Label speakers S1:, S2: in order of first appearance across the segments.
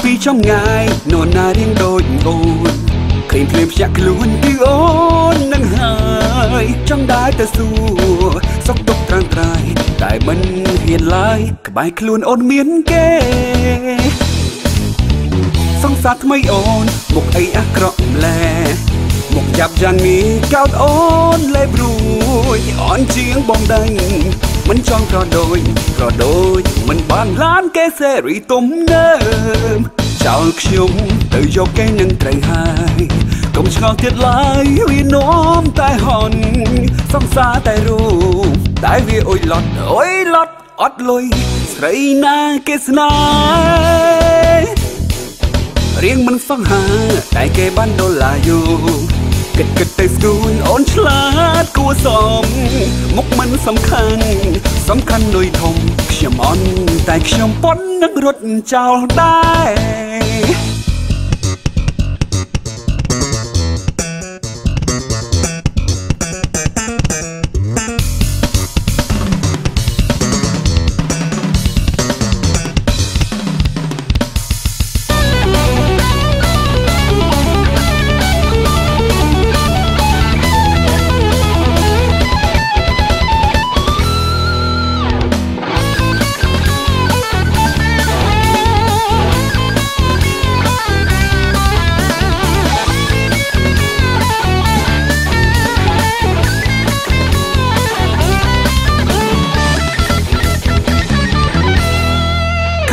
S1: ពីចំងាយនរណារៀងដូចអូនឃើញភ្លាមភ្ញាក់ខ្លួនគឺអូននឹងហើយចង់ដែរទៅសួរសុខទុក្ខត្រាំត្រៃតែមិនហ៊ានឡើយក្បែរខ្លួនអូនមានគេសង្សារថ្មីអូនមុខអីអាក្រក់ម្លែមុខយ៉ាប់យ៉ាងនេះកោតអូនលេបរួយអន់ជាងបងដេញមិនចង់ប្រដូចមិនបានឡានគេសេរីទំនើមចោលខ្ញុំទៅយកគេនឹងត្រូវហើយកុំឆ្ងល់ទៀតឡើយវានោមតែហន់សង្សារតែរូបតែវាអុយឡត់អត់លុយស្រីណាគេស្នេហ៍រៀងមិនសង្ហាតែគេបានដុល្លារយោគិតទៅស្គូនអូនឆ្លាតគួរសមមុខមិនសំខាន់នុយធំខ្ញុំអន់តែខ្ញុំប៉ុននឹងរត់ចោលដែរ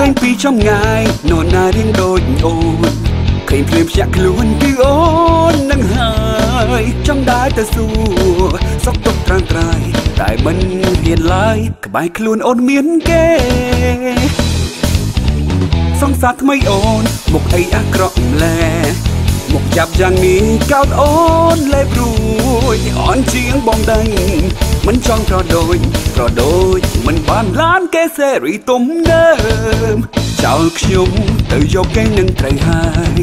S1: ឃើញពីចំងាយនរណារៀងដូចអូនឃើញភ្លាមភ្ញាក់ខ្លួនគឺអូននឹងហើយចង់ដែរទៅសួរសុខទុក្ខត្រាំត្រៃតែមិនហ៊ានឡើយក្បែរខ្លួនអូនមានគេសង្សារថ្មីអូនមុខអីអាក្រក់ម្លែមុខយ៉ាប់យ៉ាងនេះកោតអូនលេបរួយអន់ជាងបងដេញមិនចង់ប្រដូចមិនបានឡានគេសេរីទំនើមចោលខ្ញុំទៅយកគេនឹងត្រូវហើយ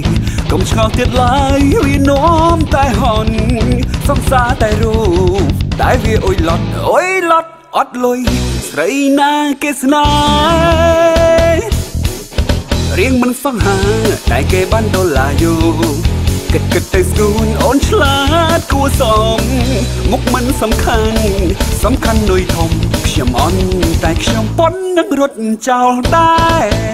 S1: កុំឆ្ងល់ទៀតឡើយវានោមតែហន់សង្សារតែរូបតែវាអុយឡត់អត់លុយស្រីណាគេស្នេហ៍រៀងមិនសង្ហាតែគេបានដុល្លារយោគិតទៅស្គូនអូនឆ្លាតគួរសមមុខមិនសំខាន់នុយធំខ្ញុំអន់តែខ្ញុំប៉ុននឹងរត់ចោលដែរ